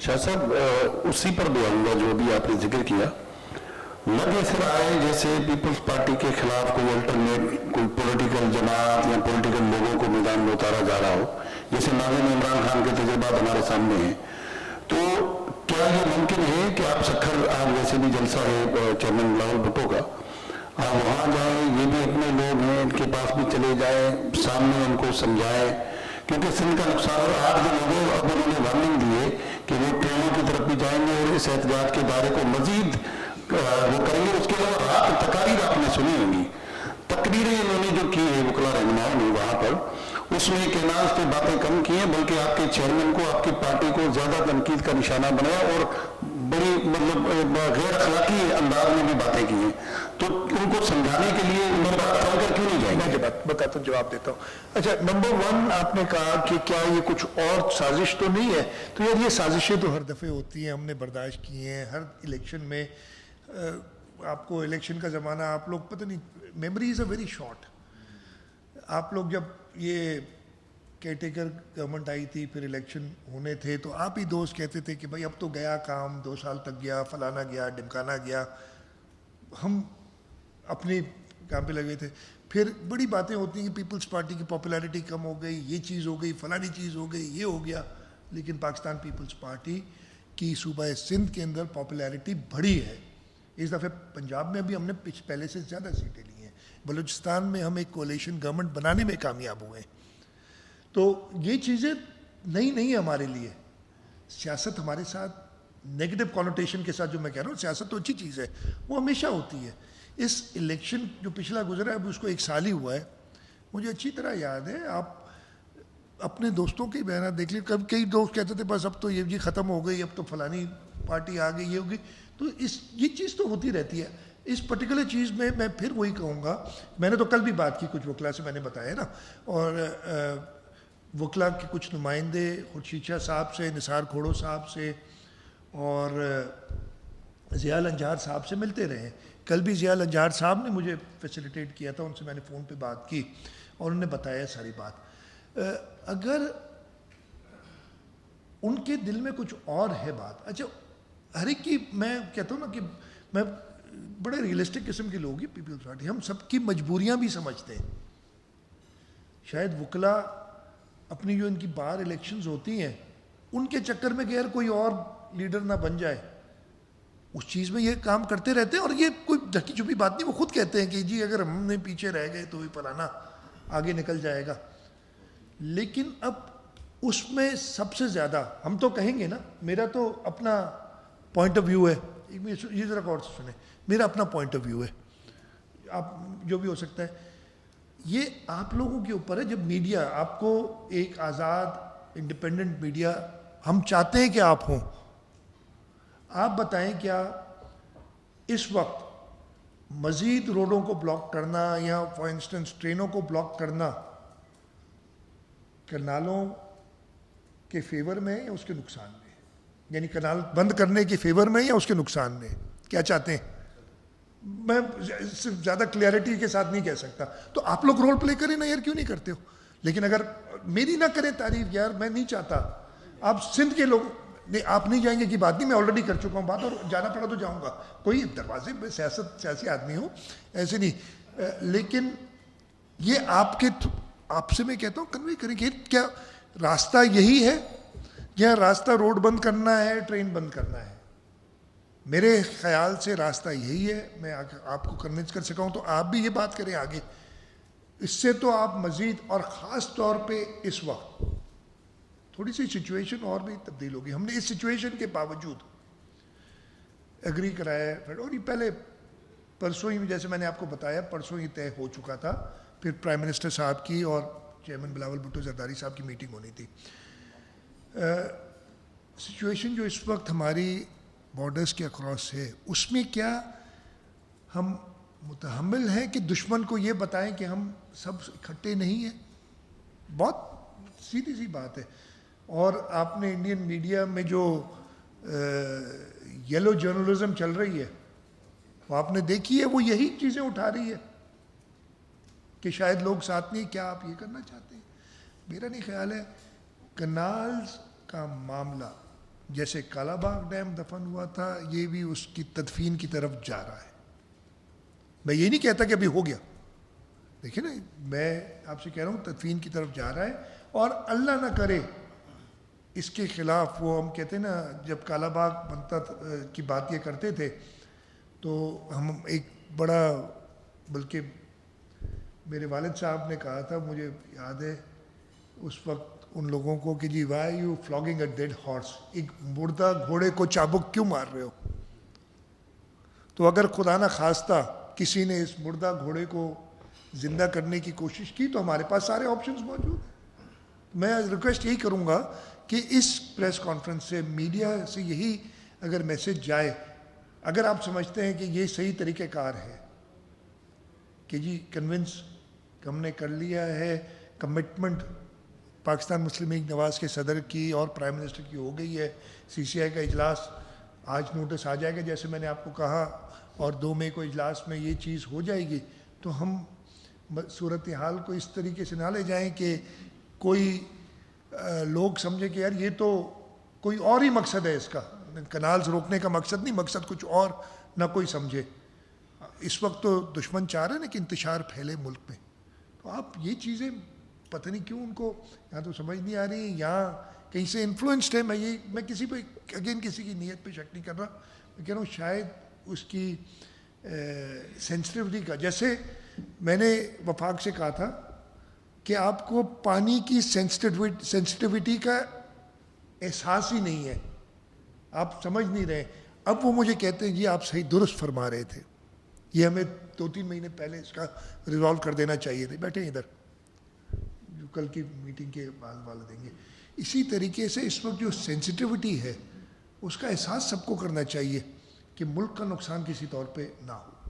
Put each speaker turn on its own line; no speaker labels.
शाह साहब, उसी पर भी आऊँगा जो अभी आपने जिक्र किया। लग ऐसे रहा है जैसे पीपल्स पार्टी के खिलाफ कोई अल्टरनेट, कोई पॉलिटिकल जमात या पॉलिटिकल लोगों को मैदान में उतारा जा रहा हो, जैसे नाज़िम इमरान खान के तजुर्बात हमारे सामने हैं। तो क्या ये मुमकिन है कि आप सखर, आप वैसे भी जलसा है चेयरमैन बिलावल भुट्टो का, आप वहाँ जाएँ, ये भी अपने लोग हैं, इनके पास भी चले जाएँ, सामने उनको समझाएं, क्योंकि सिंध का नुकसान 8 दिन हो गए, अब उन्होंने वार्निंग दी है कि वो ट्रेनों की तरफ भी जाएंगे और इस एहतजाज के दायरे को मजीद वो करेंगे। उसके अलावा तकारीर आपने सुनी होंगी, तकरीरें इन्होंने जो की है वकला रहनुमाओं ने वहाँ पर, उसमें कैनाल पे बातें कम की हैं, बल्कि आपके चेयरमैन को, आपकी पार्टी को ज़्यादा तनकीद का निशाना बनाया और बड़ी मतलब गैर अखलाकी अंदाज में भी बातें की हैं। तो उनको समझाने के लिए कर क्यों नहीं जाएंगे?
मैं बताता हूँ, जवाब देता हूँ। अच्छा, नंबर 1 आपने कहा कि क्या ये कुछ और साजिश तो नहीं है? तो यार ये साजिशें तो हर दफ़े होती हैं, हमने बर्दाश्त की हैं हर इलेक्शन में। आपको इलेक्शन का ज़माना, आप लोग पता नहीं, memory is a very short. आप लोग जब ये केयरटेकर गवर्नमेंट आई थी, फिर इलेक्शन होने थे, तो आप ही दोस्त कहते थे कि भाई अब तो गया काम, 2 साल तक गया, फलाना गया, ढिमकाना गया, हम अपने काम पे लगे थे। फिर बड़ी बातें होती हैं कि पीपल्स पार्टी की पॉपुलैरिटी कम हो गई, ये चीज़ हो गई, फलानी चीज़ हो गई, ये हो गया। लेकिन पाकिस्तान पीपल्स पार्टी की सूबा सिंध के अंदर पॉपुलैरिटी बढ़ी है। इस दफ़े पंजाब में भी हमने पहले से ज़्यादा सीटें ली हैं। बलूचिस्तान में हम एक कोalition गवर्नमेंट बनाने में कामयाब हुए हैं। तो ये चीज़ें नई नहीं है हमारे लिए। सियासत हमारे साथ नेगेटिव कॉनोटेशन के साथ, जो मैं कह रहा हूँ सियासत तो अच्छी चीज़ है, वो हमेशा होती है। इस इलेक्शन जो पिछला गुजरा है, अभी उसको 1 साल ही हुआ है, मुझे अच्छी तरह याद है। आप अपने दोस्तों की बयान देख लीजिए, कभी कई दोस्त कहते थे बस अब तो ये जी ख़त्म हो गई, अब तो फलानी पार्टी आ गई, ये होगी। तो ये चीज़ तो होती रहती है। इस पर्टिकुलर चीज़ में मैं फिर वही कहूँगा, मैंने तो कल भी बात की कुछ वकला से, मैंने बताया ना, और वकला के कुछ नुमाइंदे खुर्शीद शाह साहब से, निसार खोड़ो साहब से और ज़िया अंजार साहब से मिलते रहे। कल भी ज़िया अंजार साहब ने मुझे फैसिलिटेट किया था, उनसे मैंने फ़ोन पे बात की और उन्होंने बताया सारी बात। अगर उनके दिल में कुछ और है बात, अच्छा हर एक की, मैं कहता हूँ ना कि मैं बड़े रियलिस्टिक किस्म के लोग हैं पीपल्स पार्टी, हम सबकी मजबूरियाँ भी समझते हैं। शायद वकला अपनी जो इनकी बाहर इलेक्शंस होती हैं उनके चक्कर में कि यार कोई और लीडर ना बन जाए, उस चीज़ में ये काम करते रहते हैं। और ये कोई ढकी छुपी बात नहीं, वो खुद कहते हैं कि जी अगर हमने पीछे रह गए तो फलाना आगे निकल जाएगा। लेकिन अब उसमें सबसे ज़्यादा हम तो कहेंगे ना, मेरा तो अपना पॉइंट ऑफ व्यू है, ये ज़रा गौर से सुने, मेरा अपना पॉइंट ऑफ व्यू है, आप जो भी हो सकता है, ये आप लोगों के ऊपर है। जब मीडिया आपको एक आज़ाद इंडिपेंडेंट मीडिया हम चाहते हैं कि आप हों, आप बताएं क्या इस वक्त मज़ीद रोडों को ब्लॉक करना या फॉर इंस्टेंस ट्रेनों को ब्लॉक करना कनालों के फेवर में या उसके नुकसान में, यानी कनाल बंद करने के फेवर में या उसके नुकसान में, क्या चाहते हैं? मैं ज़्यादा क्लियरिटी के साथ नहीं कह सकता। तो आप लोग रोल प्ले करें ना यार, क्यों नहीं करते हो? लेकिन अगर मेरी ना करें तारीफ, यार मैं नहीं चाहता। आप सिंध के लोग नहीं, आप नहीं जाएंगे की बात नहीं, मैं ऑलरेडी कर चुका हूँ बात, और जाना पड़ा तो जाऊँगा, कोई दरवाजे में सियासी आदमी हूँ, ऐसे नहीं। लेकिन ये आपसे मैं कहता हूँ कन्वे करें कि क्या रास्ता यही है या रास्ता रोड बंद करना है, ट्रेन बंद करना है? मेरे ख्याल से रास्ता यही है। मैं आपको कन्विंस कर सका हूँ तो आप भी ये बात करें आगे। इससे तो आप मज़ीद, और ख़ास तौर पे इस वक्त थोड़ी सी सिचुएशन और भी तब्दील होगी। हमने इस सिचुएशन के बावजूद एग्री कराया है, और ये पहले परसों ही, जैसे मैंने आपको बताया, परसों ही तय हो चुका था। फिर प्राइम मिनिस्टर साहब की और चेयरमैन बिलावल भुट्टो जरदारी साहब की मीटिंग होनी थी। सिचुएशन जो इस वक्त हमारी बॉर्डर्स के अक्रॉस है, उसमें क्या हम मुतहम्मिल हैं कि दुश्मन को ये बताएं कि हम सब इकट्ठे नहीं हैं? बहुत सीधी सी बात है। और आपने इंडियन मीडिया में जो येलो जर्नलिज्म चल रही है, वो आपने देखी है, वो यही चीज़ें उठा रही है कि शायद लोग साथ नहीं, क्या आप ये करना चाहते हैं? मेरा नहीं ख्याल है। कनाल्स का मामला جیسے کالا باغ ڈیم دفن ہوا تھا یہ بھی اس کی تدفین کی طرف جا رہا ہے. میں یہ نہیں کہتا کہ ابھی ہو گیا, دیکھیں نا میں آپ سے کہہ رہا ہوں تدفین کی طرف جا رہا ہے, اور اللہ نہ کرے اس کے خلاف وہ ہم کہتے ہیں نا جب کالا باغ بنتا کی بات یہ کرتے تھے تو ہم ایک بڑا, بلکہ میرے والد صاحب نے کہا تھا مجھے یاد ہے اس وقت ان لوگوں کو کہ جی وائی یو فلاگنگ اے ڈیڈ ہارس, ایک مردہ گھوڑے کو چابک کیوں مار رہے ہو. تو اگر خدا نہ خواستہ کسی نے اس مردہ گھوڑے کو زندہ کرنے کی کوشش کی تو ہمارے پاس سارے آپشنز موجود ہیں. میں ریکویسٹ یہی کروں گا کہ اس پریس کانفرنس سے میڈیا سے یہی اگر میسج جائے, اگر آپ سمجھتے ہیں کہ یہ صحیح طریقہ کار ہے کہ جی کنونس ہم نے کر لیا ہے, کمٹمنٹ پاکستان مسلم لیگ نواز کے صدر کی اور پرائم منسٹر کی ہو گئی ہے, سی سی آئی کا اجلاس آج نوٹس آ جائے گا جیسے میں نے آپ کو کہا, اور 2 مئی کو اجلاس میں یہ چیز ہو جائے گی, تو ہم صورتحال کو اس طریقے سے نہ لے جائیں کہ کوئی لوگ سمجھے کہ یار یہ تو کوئی اور ہی مقصد ہے اس کا, کنالز روکنے کا مقصد نہیں, مقصد کچھ اور نہ کوئی سمجھے. اس وقت تو دشمن چاہ رہے ہیں نا کہ انتشار پھیلے ملک میں, تو آپ یہ چیزیں پتہ نہیں کیوں ان کو یہاں تو سمجھ نہیں آ رہی, یہاں کہیں سے انفلوئنسڈ ہے. میں کسی پہ اگین کسی کی نیت پہ شک نہیں کر رہا, میں کہہ رہا ہوں شاید اس کی سینسٹیوٹی کا, جیسے میں نے وفاق سے کہا تھا کہ آپ کو پانی کی سینسٹیوٹی کا احساس ہی نہیں ہے, آپ سمجھ نہیں رہے. اب وہ مجھے کہتے ہیں جی آپ صحیح درست فرما رہے تھے, یہ ہمیں 2-3 مہینے پہلے اس کا ریزالو کر دینا چاہیے تھے. بیٹھے ادھر جو کل کی میٹنگ کے بعد والا دیں گے. اسی طریقے سے اس وقت جو سینسٹیوٹی ہے اس کا احساس سب کو کرنا چاہیے کہ ملک کا نقصان کسی طور پہ نہ ہو.